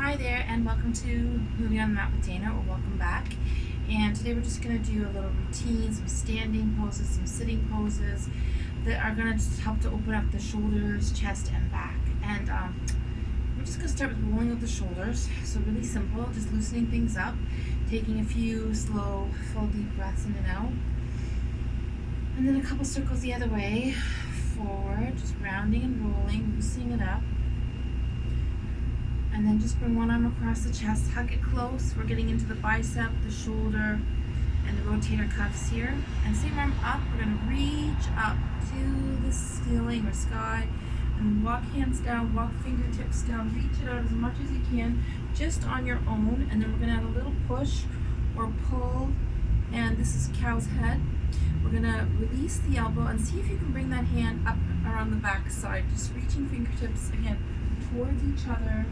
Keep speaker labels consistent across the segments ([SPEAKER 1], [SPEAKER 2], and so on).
[SPEAKER 1] Hi there, and welcome to Moving on the Mat with Dana, or welcome back. And today we're just going to do a little routine, some standing poses, some sitting poses that are going to just help to open up the shoulders, chest, and back. And we're just going to start with rolling out the shoulders. So really simple, just loosening things up, taking a few slow, full, deep breaths in and out. And then a couple circles the other way, forward, just rounding and rolling, loosening it up. And then just bring one arm across the chest, hug it close. We're getting into the bicep, the shoulder, and the rotator cuffs here. And same arm up, we're gonna reach up to the ceiling or sky, and walk hands down, walk fingertips down, reach it out as much as you can, just on your own. And then we're gonna add a little push or pull, and this is cow's head. We're gonna release the elbow and see if you can bring that hand up around the back side, just reaching fingertips, again, towards each other,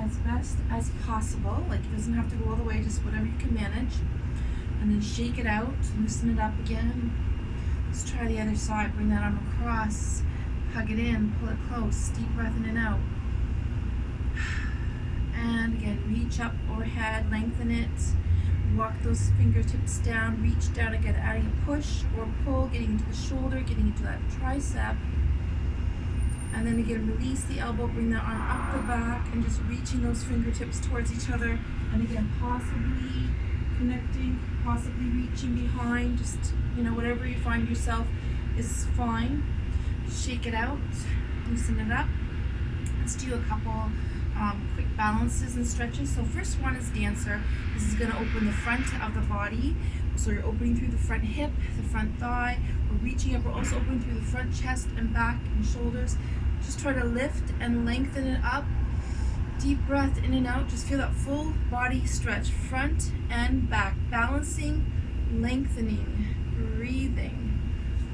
[SPEAKER 1] as best as possible. Like, it doesn't have to go all the way, just whatever you can manage. And then shake it out, loosen it up again. Let's try the other side. Bring that arm across, hug it in, pull it close, deep breath in and out. And again, reach up overhead, lengthen it, walk those fingertips down, reach down again, adding a push or pull, getting into the shoulder, getting into that tricep. And then again, release the elbow, bring that arm up the back, and just reaching those fingertips towards each other. And again, possibly connecting, possibly reaching behind, just, whatever you find yourself is fine. Shake it out, loosen it up. Let's do a couple quick balances and stretches. So first one is dancer. This is gonna open the front of the body. So you're opening through the front hip, the front thigh. We're reaching up, we're also opening through the front chest and back and shoulders. Just try to lift and lengthen it up. Deep breath in and out. Just feel that full body stretch, front and back. Balancing, lengthening, breathing.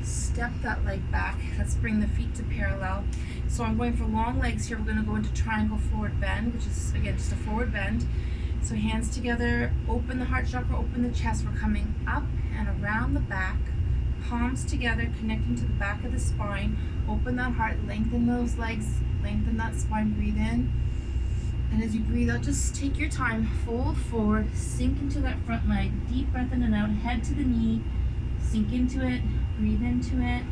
[SPEAKER 1] Step that leg back. Let's bring the feet to parallel. So I'm going for long legs here. We're going to go into triangle forward bend, which is, again, just a forward bend. So hands together, open the heart chakra, open the chest. We're coming up and around the back. Palms together, connecting to the back of the spine. Open that heart, lengthen those legs, lengthen that spine, breathe in. And as you breathe out, just take your time, fold forward, sink into that front leg, deep breath in and out, head to the knee, sink into it, breathe into it,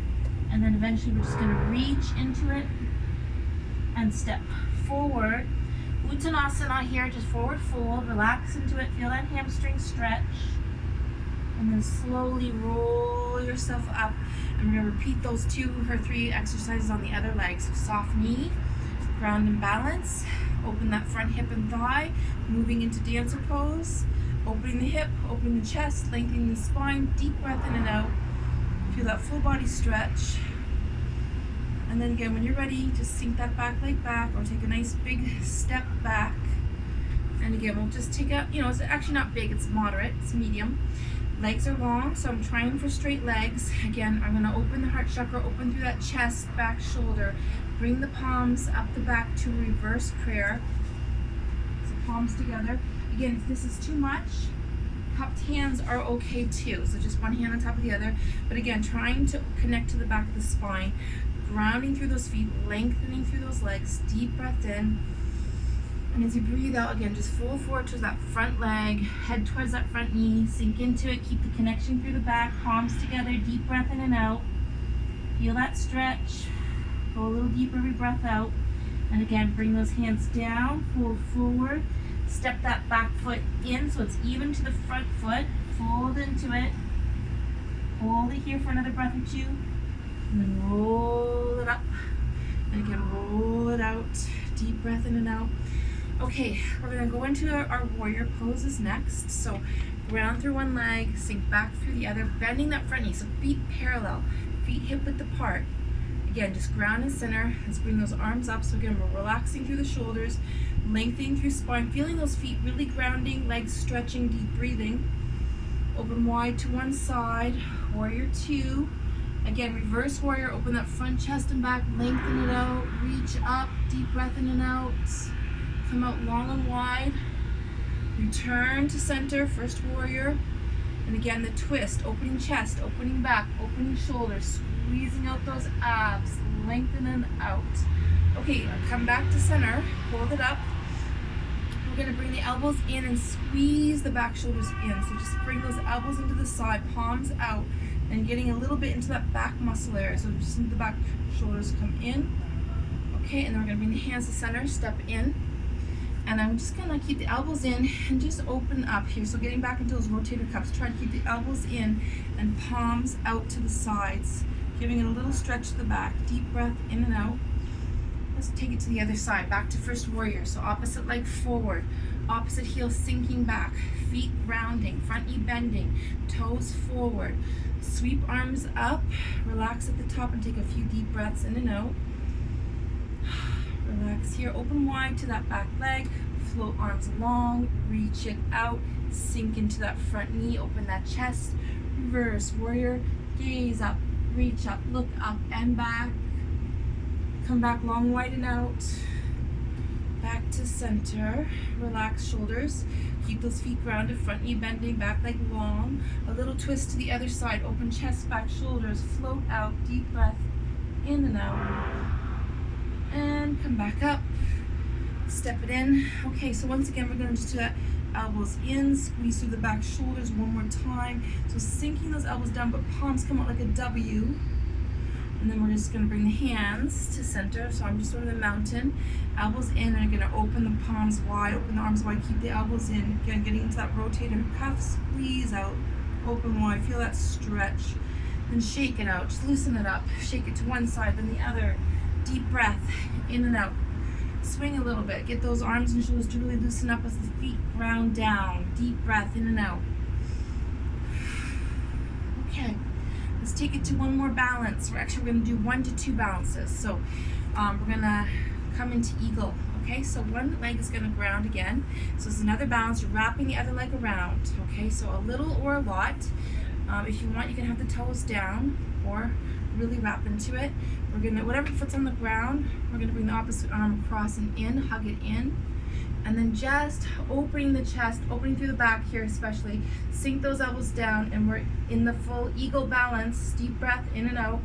[SPEAKER 1] and then eventually we're just gonna reach into it and step forward. Uttanasana here, just forward fold, relax into it, feel that hamstring stretch. And then slowly roll yourself up. And we're gonna repeat those 2 or 3 exercises on the other leg. So soft knee, ground and balance, open that front hip and thigh, moving into dancer pose, opening the hip, opening the chest, lengthening the spine, deep breath in and out. Feel that full body stretch. And then again, when you're ready, just sink that back leg back or take a nice big step back. And again, we'll just take a, it's actually not big, it's moderate, it's medium. Legs are long, so I'm trying for straight legs. Again, I'm gonna open the heart chakra, open through that chest, back, shoulder. Bring the palms up the back to reverse prayer. So palms together. Again, if this is too much, cupped hands are okay too. So just one hand on top of the other. But again, trying to connect to the back of the spine, grounding through those feet, lengthening through those legs, deep breath in. And as you breathe out, again, just fold forward towards that front leg, head towards that front knee, sink into it, keep the connection through the back, palms together, deep breath in and out. Feel that stretch. Go a little deeper every breath out. And again, bring those hands down, fold forward, step that back foot in so it's even to the front foot, fold into it, hold it here for another breath or 2, and then roll it up. And again, roll it out, deep breath in and out. Okay, we're gonna go into our warrior poses next. So ground through one leg, sink back through the other, bending that front knee, so feet parallel, feet hip width apart. Again, just ground and center. Let's bring those arms up. So again, we're relaxing through the shoulders, lengthening through spine, feeling those feet really grounding, legs stretching, deep breathing. Open wide to one side, warrior 2. Again, reverse warrior, open that front chest and back, lengthen it out, reach up, deep breath in and out. Come out long and wide. Return to center, first warrior. And again, the twist, opening chest, opening back, opening shoulders, squeezing out those abs, lengthening out. Okay, come back to center, hold it up. We're going to bring the elbows in and squeeze the back shoulders in. So just bring those elbows into the side, palms out, and getting a little bit into that back muscle area. So just into the back shoulders come in. Okay, and then we're going to bring the hands to center, step in. And I'm just going to keep the elbows in and just open up here. So getting back into those rotator cuffs, try to keep the elbows in and palms out to the sides, giving it a little stretch to the back. Deep breath in and out. Let's take it to the other side, back to first warrior. So opposite leg forward, opposite heel sinking back, feet grounding, front knee bending, toes forward. Sweep arms up, relax at the top and take a few deep breaths in and out. Relax here, open wide to that back leg, float arms long, reach it out, sink into that front knee, open that chest, reverse warrior, gaze up, reach up, look up and back, come back long, wide and out, back to center, relax shoulders, keep those feet grounded, front knee bending, back leg long, a little twist to the other side, open chest, back shoulders, float out, deep breath, in and out. And come back up, step it in. Okay, so once again, we're going to just do that. Elbows in, squeeze through the back shoulders one more time. So sinking those elbows down, but palms come out like a W. And then we're just going to bring the hands to center. So I'm just sort of the mountain. Elbows in, and I'm going to open the palms wide, open the arms wide, keep the elbows in. Again, getting into that rotator cuff, squeeze out, open wide, feel that stretch. Then shake it out, just loosen it up. Shake it to one side, then the other. Deep breath, in and out. Swing a little bit. Get those arms and shoulders to really loosen up as the feet ground down. Deep breath, in and out. Okay, let's take it to one more balance. We're going to do 1 to 2 balances. So we're going to come into eagle. Okay, so one leg is going to ground again. So it's another balance. You're wrapping the other leg around. Okay, so a little or a lot. If you want, you can have the toes down or really wrap into it. We're gonna, whatever foot's on the ground, we're gonna bring the opposite arm across and in, hug it in, and then just opening the chest, opening through the back here especially, sink those elbows down, and we're in the full eagle balance. Deep breath in and out.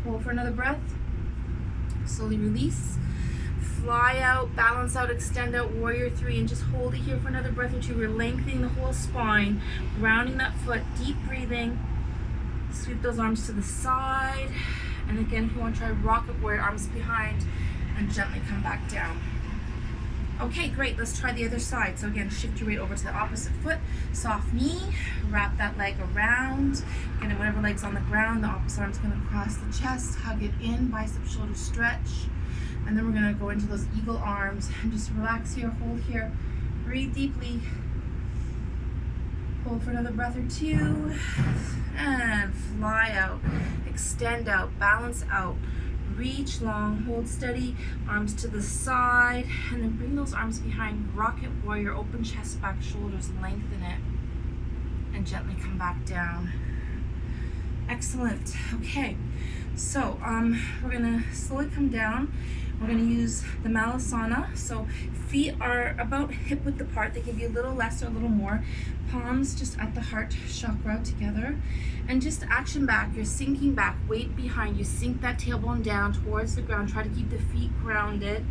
[SPEAKER 1] Hold for another breath. Slowly release. Fly out, balance out, extend out, warrior 3, and just hold it here for another breath or two. We're lengthening the whole spine, rounding that foot, deep breathing. Sweep those arms to the side. And again, if you want to try rocket warrior, arms behind, and gently come back down. Okay, great. Let's try the other side. So again, shift your weight over to the opposite foot. Soft knee. Wrap that leg around. Again, whatever leg's on the ground, the opposite arm's going to cross the chest. Hug it in, bicep shoulder stretch. And then we're going to go into those eagle arms. And just relax here, hold here. Breathe deeply. Hold for another breath or two. And fly out. Extend out, balance out. Reach long, hold steady, arms to the side, and then bring those arms behind. Rocket warrior, open chest, back shoulders, lengthen it, and gently come back down. Excellent. Okay, so we're gonna slowly come down. We're gonna use the Malasana. So feet are about hip width apart. They can be a little less or a little more. Palms just at the heart chakra together. And just action back. You're sinking back, weight behind. You sink that tailbone down towards the ground. Try to keep the feet grounded.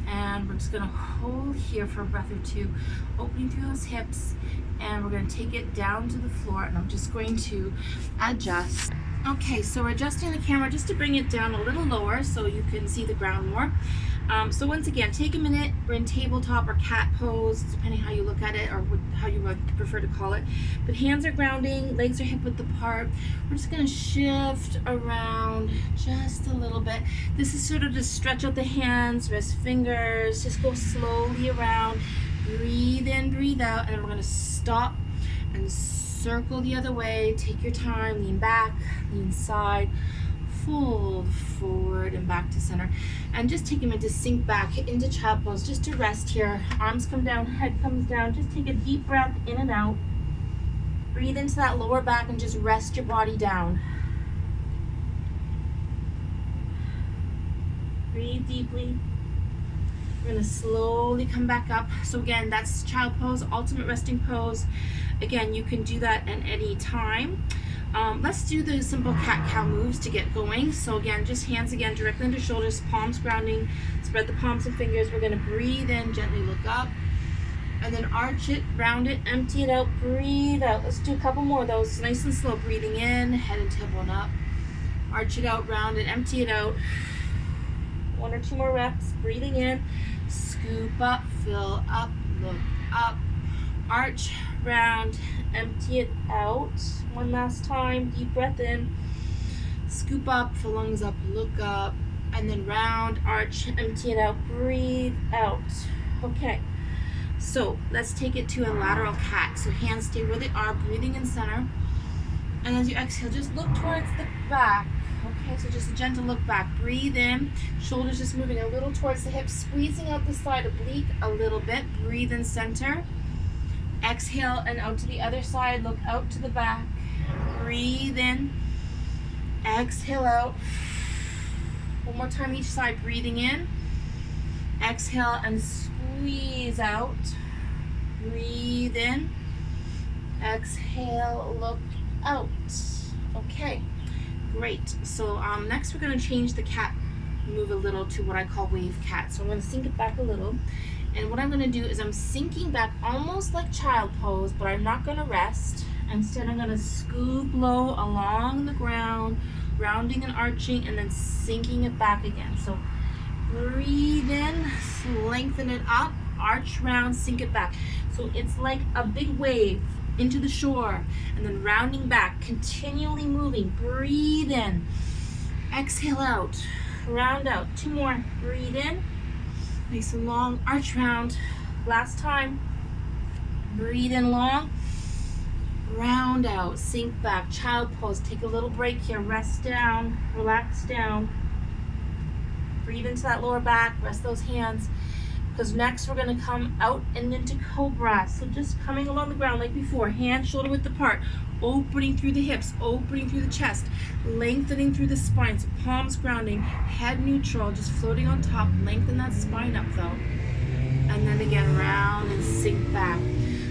[SPEAKER 1] And we're just gonna hold here for a breath or two, opening through those hips. And we're gonna take it down to the floor, and I'm just going to adjust. Okay, so we're adjusting the camera just to bring it down a little lower so you can see the ground more. So once again, take a minute. We're in tabletop or cat pose, depending how you look at it or how you would prefer to call it. But hands are grounding, legs are hip width apart. We're just gonna shift around just a little bit. This is sort of to stretch out the hands, wrist, fingers. Just go slowly around. Breathe in, breathe out, and then we're gonna stop and circle the other way. Take your time, lean back, lean side, fold forward and back to center. And just take a minute to sink back into child pose, just to rest here. Arms come down, head comes down. Just take a deep breath in and out. Breathe into that lower back and just rest your body down. Breathe deeply. gonna slowly come back up. So again, that's child pose, ultimate resting pose. Again, you can do that at any time. Let's do the simple cat-cow moves to get going. So again, just hands again directly under shoulders, palms grounding, spread the palms and fingers. We're gonna breathe in, gently look up, and then arch it, round it, empty it out, breathe out. Let's do a couple more of those, nice and slow. Breathing in, head and tailbone up, arch it out, round it, empty it out. 1 or 2 more reps. Breathing in, scoop up, fill up, look up, arch, round, empty it out. One last time, deep breath in, scoop up, fill lungs up, look up, and then round, arch, empty it out, breathe out. Okay, so let's take it to a lateral cat. So hands stay where they are, breathing in center, and as you exhale, just look towards the back. Okay, so just a gentle look back. Breathe in, shoulders just moving a little towards the hips, squeezing out the side oblique a little bit. Breathe in center. Exhale and out to the other side. Look out to the back. Breathe in. Exhale out. One more time each side. Breathing in. Exhale and squeeze out. Breathe in. Exhale, look out. Okay. Great. So next we're going to change the cat move a little to what I call wave cat. So I'm going to sink it back a little. And what I'm going to do is I'm sinking back almost like child pose, but I'm not going to rest. Instead, I'm going to scoop low along the ground, rounding and arching, and then sinking it back again. So breathe in, lengthen it up, arch, round, sink it back. So it's like a big wave into the shore, and then rounding back, continually moving. Breathe in, exhale out, round out. 2 more. Breathe in, nice and long, arch, round. Last time. Breathe in long, round out, sink back, child pose. Take a little break here, rest down, relax down. Breathe into that lower back, rest those hands. Because next we're going to come out and into cobra. So just coming along the ground like before, hand shoulder width apart, opening through the hips, opening through the chest, lengthening through the spine. So palms grounding, head neutral, just floating on top. Lengthen that spine up though. And then again, round and sink back.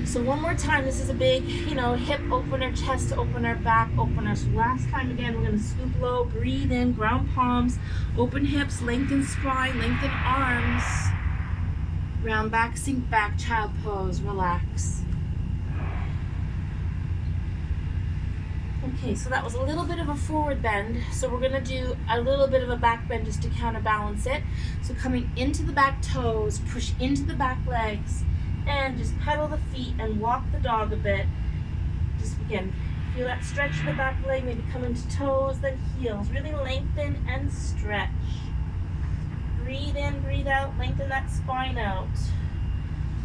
[SPEAKER 1] So one more time, this is a big, hip opener, chest opener, back opener. So last time again, we're going to scoop low, breathe in, ground palms, open hips, lengthen spine, lengthen arms. Round back, sink back, child pose, relax. Okay, so that was a little bit of a forward bend. So we're gonna do a little bit of a back bend just to counterbalance it. So coming into the back toes, push into the back legs, and just pedal the feet and walk the dog a bit. Just again, feel that stretch in the back leg, maybe come into toes, then heels. Really lengthen and stretch. Breathe in, breathe out, lengthen that spine out.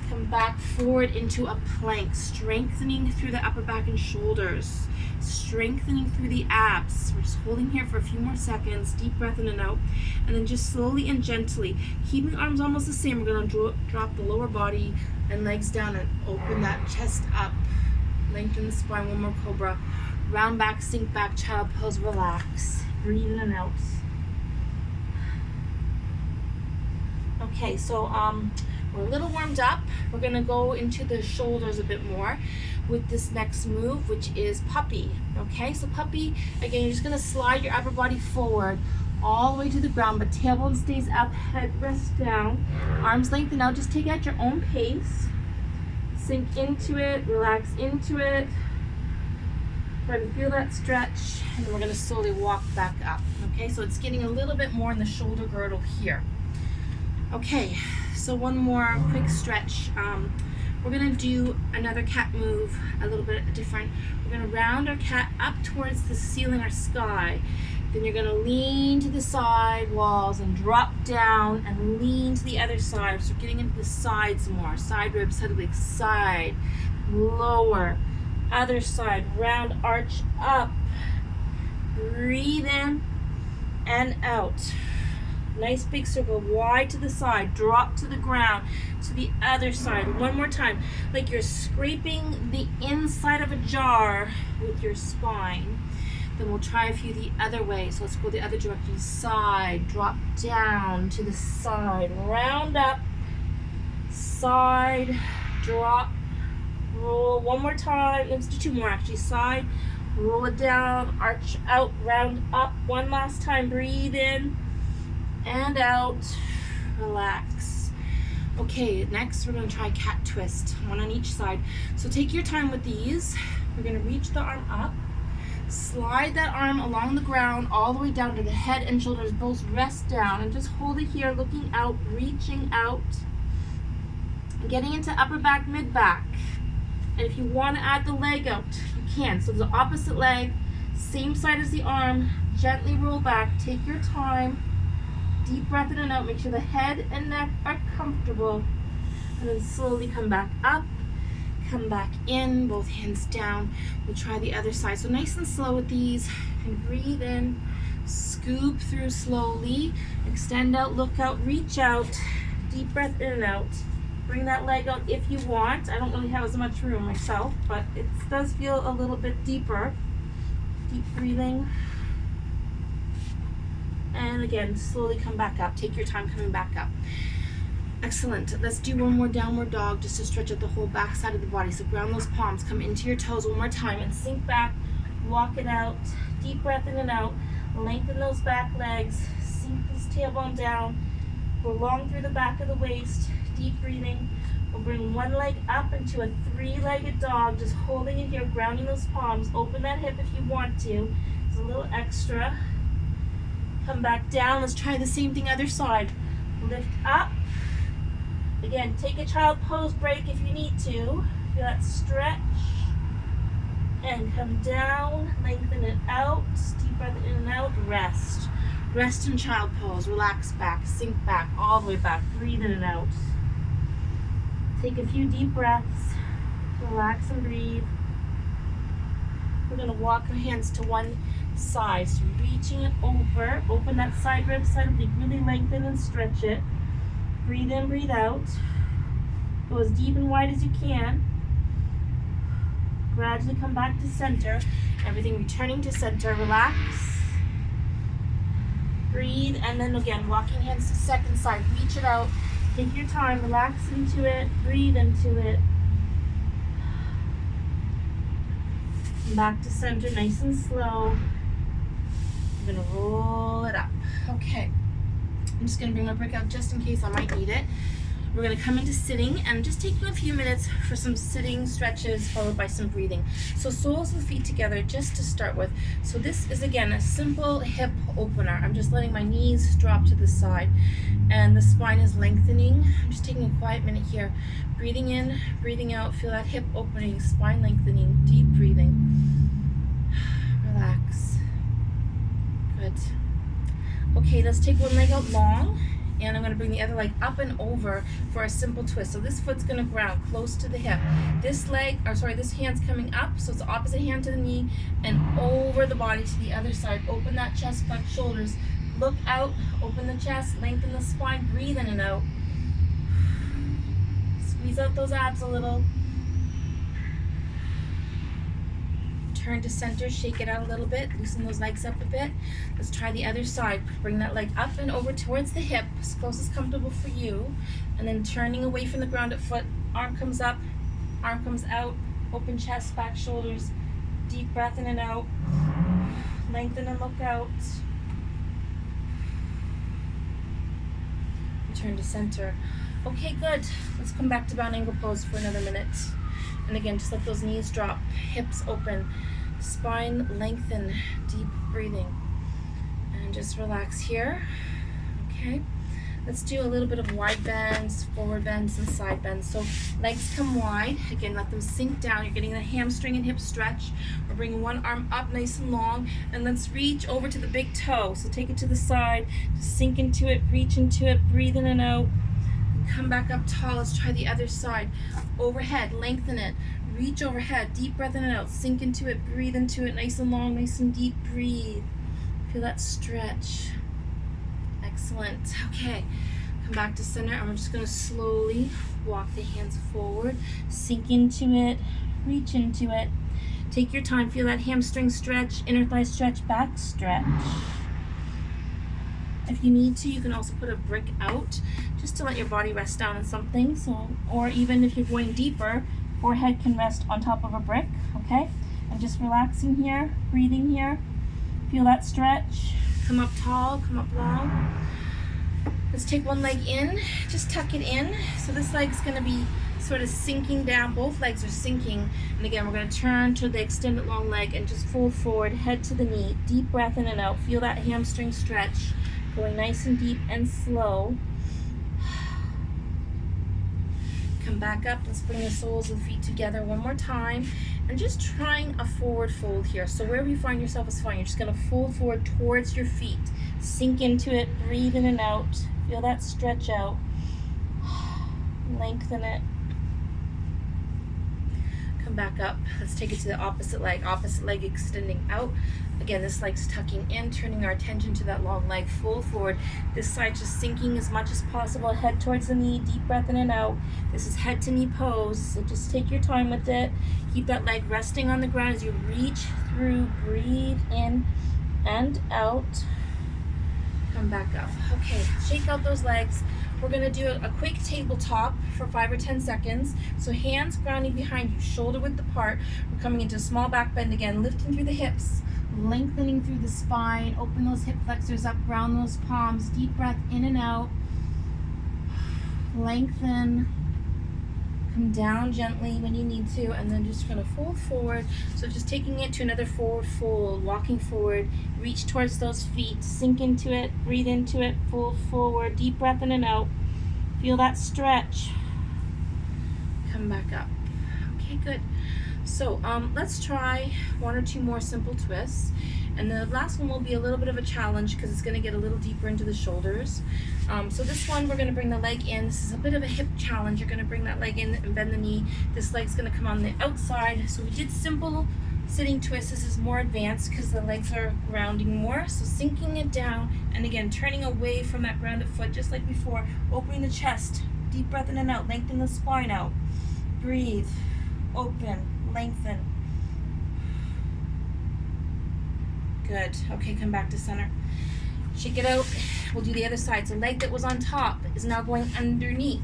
[SPEAKER 1] Come back forward into a plank, strengthening through the upper back and shoulders, strengthening through the abs. We're just holding here for a few more seconds, deep breath in and out, and then just slowly and gently, keeping arms almost the same. We're going to drop the lower body and legs down and open that chest up. Lengthen the spine, one more cobra. Round back, sink back, child pose, relax. Breathe in and out. Okay, so we're a little warmed up. We're gonna go into the shoulders a bit more with this next move, which is puppy. Okay, so puppy, again, you're just gonna slide your upper body forward all the way to the ground, but tailbone stays up, head rests down, arms lengthen out. Just take it at your own pace. Sink into it, relax into it. Try to feel that stretch, and then we're gonna slowly walk back up. Okay, so it's getting a little bit more in the shoulder girdle here. Okay, so one more quick stretch. We're gonna do another cat move, a little bit different. We're gonna round our cat up towards the ceiling or sky. Then you're gonna lean to the side walls and drop down and lean to the other side. So getting into the sides more. Side ribs, head oblique, side, lower, other side, round, arch up. Breathe in and out. Nice big circle, wide to the side, drop to the ground, to the other side. One more time, like you're scraping the inside of a jar with your spine. Then we'll try a few the other way. So let's go the other direction. Side, drop down to the side, round up,
[SPEAKER 2] side, drop, roll one more time. Let's do two more actually. Side, roll it down, arch out, round up. One last time. Breathe in and out. Relax. Okay, next we're going to try cat twist, one on each side. So take your time with these. We're going to reach the arm up, slide that arm along the ground all the way down to the head and shoulders. Both rest down and just hold it here, looking out, reaching out, getting into upper back, mid back. And if you want to add the leg out, you can. So the opposite leg, same side as the arm, gently roll back. Take your time. Deep breath in and out. Make sure the head and neck are comfortable. And then slowly come back up. Come back in. Both hands down. We'll try the other side. So nice and slow with these. And breathe in. Scoop through slowly. Extend out. Look out. Reach out. Deep breath in and out. Bring that leg out if you want. I don't really have as much room myself, but it does feel a little bit deeper. Deep breathing. And again, slowly come back up. Take your time coming back up. Excellent. Let's do one more downward dog just to stretch out the whole back side of the body. So ground those palms, come into your toes one more time and sink back. Walk it out. Deep breath in and out. Lengthen those back legs. Sink this tailbone down. Go long through the back of the waist. Deep breathing. We'll bring one leg up into a three-legged dog, just holding it here, grounding those palms. Open that hip if you want to. It's a little extra. Come back down. Let's try the same thing other side. Lift up. Again, take a child pose break if you need to. Feel that stretch. And come down. Lengthen it out. Deep breath in and out. Rest. Rest in child pose. Relax back. Sink back. All the way back. Breathe in and out. Take a few deep breaths. Relax and breathe. We're going to walk our hands to one side. So reaching it over. Open that side rib, side oblique. Really lengthen and stretch it. Breathe in, breathe out. Go as deep and wide as you can. Gradually come back to center. Everything returning to center. Relax. Breathe. And then again, walking hands to second side. Reach it out. Take your time. Relax into it. Breathe into it. Come back to center, nice and slow. I'm going to roll it up. Okay. I'm just going to bring my brick out just in case I might need it. We're going to come into sitting and just take a few minutes for some sitting stretches followed by some breathing. So soles of the feet together just to start with. So this is again a simple hip opener. I'm just letting my knees drop to the side and the spine is lengthening. I'm just taking a quiet minute here. Breathing in, breathing out. Feel that hip opening, spine lengthening, deep breathing. Relax. Good. Okay, let's take one leg out long. And I'm going to bring the other leg up and over for a simple twist. So this foot's going to ground close to the hip. This hand's coming up, so it's the opposite hand to the knee and over the body to the other side. Open that chest, back, shoulders. Look out, open the chest, lengthen the spine, breathe in and out. Squeeze out those abs a little. Turn to center, shake it out a little bit, loosen those legs up a bit. Let's try the other side. Bring that leg up and over towards the hip, as close as comfortable for you. And then turning away from the grounded foot, arm comes up, arm comes out, open chest, back, shoulders, deep breath in and out. Lengthen and look out. Turn to center. Okay, good. Let's come back to bound angle pose for another minute. And again, just let those knees drop, hips open, spine lengthen, deep breathing. And just relax here. Okay. Let's do a little bit of wide bends, forward bends, and side bends. So legs come wide. Again, let them sink down. You're getting the hamstring and hip stretch. We're bringing one arm up nice and long. And let's reach over to the big toe. So take it to the side. Just sink into it, reach into it, breathe in and out. Come back up tall. Let's try the other side. Overhead, lengthen it. Reach overhead. Deep breath in and out. Sink into it, breathe into it. Nice and long, nice and deep. Breathe. Feel that stretch. Excellent. Okay. Come back to center. And we're just going to slowly walk the hands forward. Sink into it. Reach into it. Take your time. Feel that hamstring stretch. Inner thigh stretch. Back stretch. If you need to, you can also put a brick out just to let your body rest down on something. So, or even if you're going deeper, forehead can rest on top of a brick, okay? And just relaxing here, breathing here. Feel that stretch. Come up tall, come up long. Let's take one leg in, just tuck it in. So this leg's gonna be sort of sinking down. Both legs are sinking. And again, we're gonna turn to the extended long leg and just fold forward, head to the knee. Deep breath in and out. Feel that hamstring stretch. Going nice and deep and slow. Come back up. Let's bring the soles of the feet together one more time. And just trying a forward fold here. So wherever you find yourself is fine. You're just gonna fold forward towards your feet. Sink into it, breathe in and out. Feel that stretch out. Lengthen it. Come back up. Let's take it to the opposite leg extending out. Again, this leg's tucking in, turning our attention to that long leg, fold forward. This side just sinking as much as possible, head towards the knee, deep breath in and out. This is head to knee pose, so just take your time with it. Keep that leg resting on the ground as you reach through, breathe in and out. Come back up. Okay, shake out those legs. We're gonna do a quick tabletop for 5 or 10 seconds. So hands grounding behind you, shoulder width apart. We're coming into a small back bend again, lifting through the hips, lengthening through the spine. Open those hip flexors up, ground those palms. Deep breath in and out. Lengthen. Come down gently when you need to, and then just gonna fold forward. So just taking it to another forward fold, walking forward, reach towards those feet, sink into it, breathe into it, fold forward, deep breath in and out. Feel that stretch. Come back up. Okay, good. So let's try 1 or 2 more simple twists. And the last one will be a little bit of a challenge because it's going to get a little deeper into the shoulders. So this one, we're going to bring the leg in. This is a bit of a hip challenge. You're going to bring that leg in and bend the knee. This leg's going to come on the outside. So we did simple sitting twist. This is more advanced because the legs are grounding more. So sinking it down, and again, turning away from that grounded foot, just like before. Opening the chest. Deep breath in and out. Lengthen the spine out. Breathe. Open. Lengthen. Good. Okay, come back to center. Shake it out. We'll do the other side. So leg that was on top is now going underneath.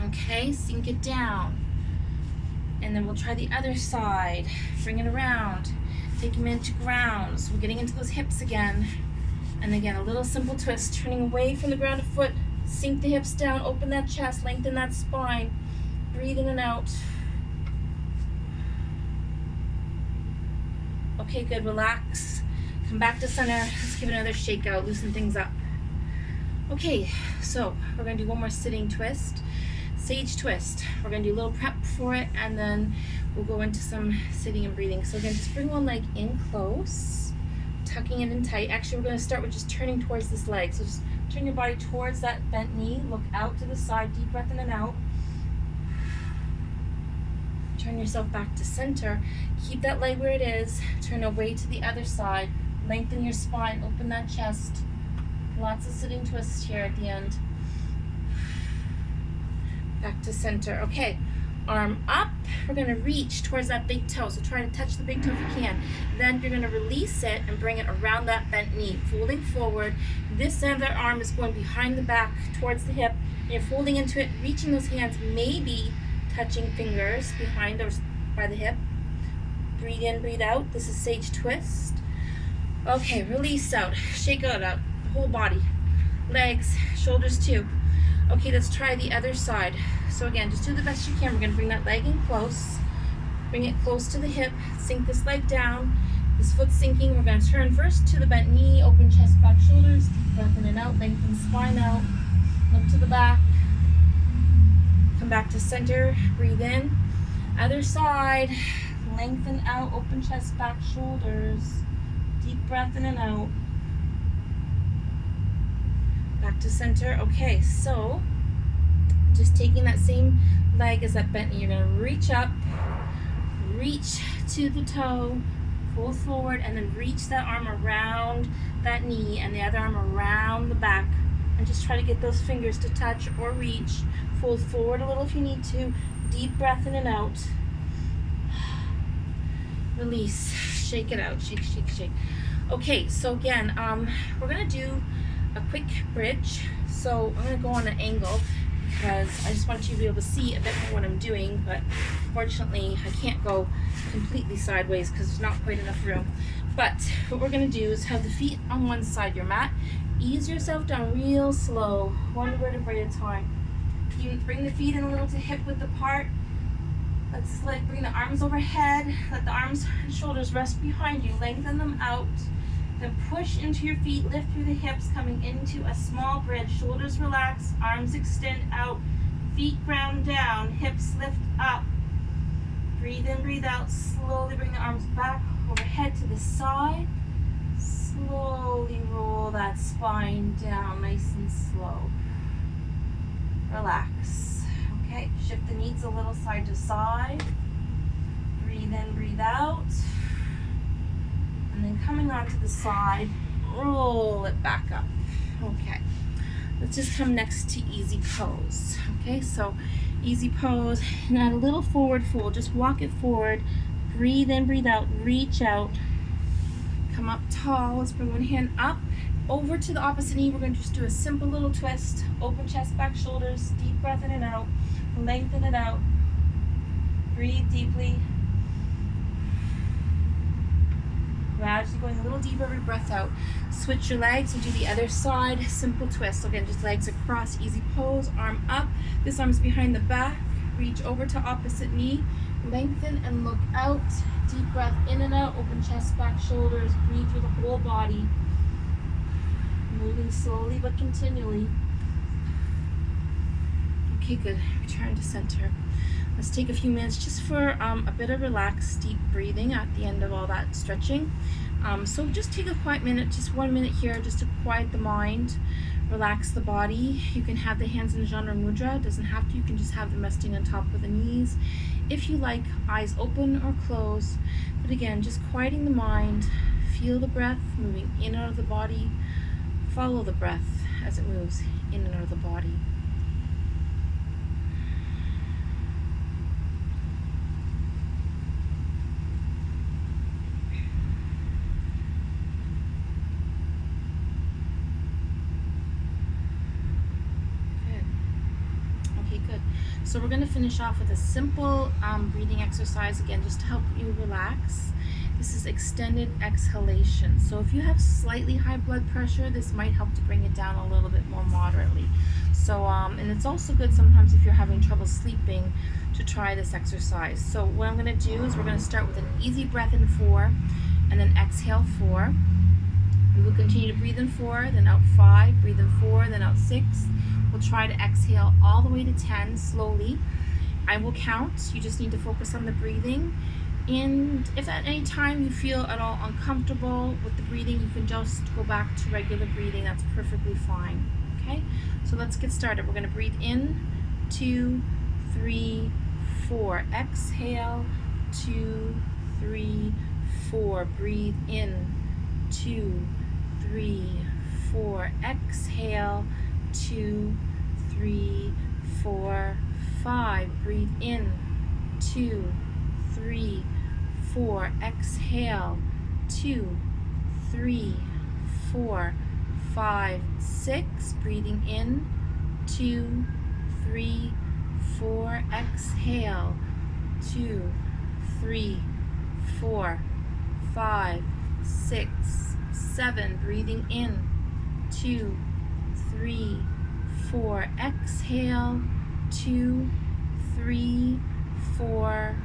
[SPEAKER 2] Okay, sink it down. And then we'll try the other side. Bring it around. Take him into ground. So we're getting into those hips again. And again, a little simple twist. Turning away from the grounded foot. Sink the hips down. Open that chest. Lengthen that spine. Breathe in and out. Okay, good. Relax. Come back to center. Let's give it another shake out. Loosen things up. Okay, so we're going to do one more sitting twist. Sage twist. We're going to do a little prep for it, and then we'll go into some sitting and breathing. So again, just bring one leg in close, tucking it in tight. Actually, we're going to start with just turning towards this leg. So just turn your body towards that bent knee. Look out to the side. Deep breath in and out. Turn yourself back to center. Keep that leg where it is. Turn away to the other side. Lengthen your spine. Open that chest. Lots of sitting twists here at the end. Back to center. Okay, arm up. We're going to reach towards that big toe. So try to touch the big toe if you can. Then you're going to release it and bring it around that bent knee. Folding forward. This other arm is going behind the back towards the hip. And you're folding into it, reaching those hands, maybe touching fingers behind or by the hip. Breathe in, breathe out. This is sage twist. Okay, release out. Shake it out. The whole body. Legs, shoulders too. Okay, let's try the other side. So again, just do the best you can. We're going to bring that leg in close. Bring it close to the hip. Sink this leg down. This foot sinking. We're going to turn first to the bent knee. Open chest, back, shoulders. Deep breath in and out. Lengthen spine out. Look to the back. Come back to center. Breathe in. Other side. Lengthen out. Open chest, back, shoulders. Deep breath in and out. Back to center. Okay, so just taking that same leg as that bent knee, you're going to reach up, reach to the toe, fold forward, and then reach that arm around that knee and the other arm around the back, and just try to get those fingers to touch or reach. Fold forward a little if you need to. Deep breath in and out. Release. Shake it out. Shake, shake, shake. Okay, so again, we're gonna do a quick bridge. So I'm gonna go on an angle because I just want you to be able to see a bit more what I'm doing, but fortunately I can't go completely sideways because there's not quite enough room. But what we're gonna do is have the feet on one side of your mat. Ease yourself down real slow, one vertebrae at a time. You can bring the feet in a little to hip width apart. Let's bring the arms overhead. Let the arms and shoulders rest behind you. Lengthen them out. Then push into your feet. Lift through the hips, coming into a small bridge. Shoulders relax. Arms extend out. Feet ground down. Hips lift up. Breathe in, breathe out. Slowly bring the arms back overhead to the side. Slowly roll that spine down, nice and slow. Relax. Okay, shift the knees a little side to side. Breathe in, breathe out. And then coming onto the side, roll it back up. Okay, let's just come next to easy pose. Okay, so easy pose, and add a little forward fold. Just walk it forward. Breathe in, breathe out, reach out. Come up tall. Let's bring one hand up. Over to the opposite knee. We're going to just do a simple little twist. Open chest, back, shoulders. Deep breath in and out. Lengthen it out. Breathe deeply. Gradually going a little deeper every breath out. Switch your legs and do the other side. Simple twist. So again, just legs across. Easy pose. Arm up. This arm's behind the back. Reach over to opposite knee. Lengthen and look out. Deep breath in and out. Open chest, back, shoulders. Breathe through the whole body. Moving slowly but continually. Okay, good. Return to center. Let's take a few minutes just for a bit of relaxed, deep breathing at the end of all that stretching. So just take a quiet minute, just 1 minute here, just to quiet the mind, relax the body. You can have the hands in Janu Mudra. It doesn't have to. You can just have them resting on top of the knees. If you like, eyes open or closed. But again, just quieting the mind. Feel the breath moving in and out of the body. Follow the breath as it moves in and out of the body. So we're going to finish off with a simple breathing exercise, again, just to help you relax. This is extended exhalation. So if you have slightly high blood pressure, this might help to bring it down a little bit more moderately. So, and it's also good sometimes if you're having trouble sleeping to try this exercise. So what I'm going to do is we're going to start with an easy breath in 4 and then exhale 4. We will continue to breathe in 4, then out 5, breathe in 4, then out 6. We'll try to exhale all the way to 10 slowly. I will count. You just need to focus on the breathing. And if at any time you feel at all uncomfortable with the breathing, you can just go back to regular breathing. That's perfectly fine. Okay? So let's get started. We're going to breathe in, 2, 3, 4. Exhale, 2, 3, 4. Breathe in, 2, 3, 4. Exhale, 2, 3, 4, 5. Breathe in, 2, 3, 4. Exhale, 2, 3, 4, 5, 6. Breathing in, 2, 3, 4. Exhale, 2, 3, 4, 5, 6, 7. Breathing in, 2, 3, 4. Exhale, 2, 3, 4,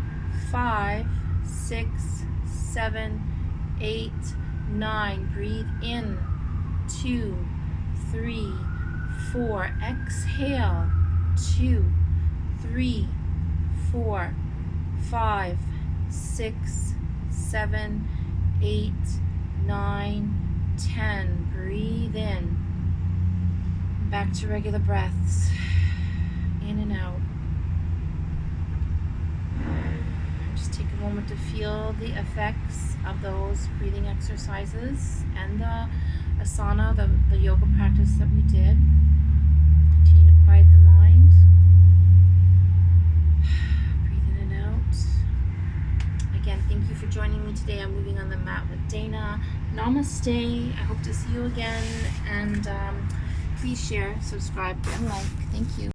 [SPEAKER 2] 5, 6, 7, 8, 9. Breathe in, 2, 3, 4. Exhale, 2, 3, 4, 5, 6, 7, 8, 9, 10. Breathe in. Back to regular breaths. In and out. Just take a moment to feel the effects of those breathing exercises and the asana, the yoga practice that we did. Continue to quiet the mind. Breathe in and out. Again, thank you for joining me today. I'm moving on the mat with Dana. Namaste. I hope to see you again. And please share, subscribe, and like. Thank you.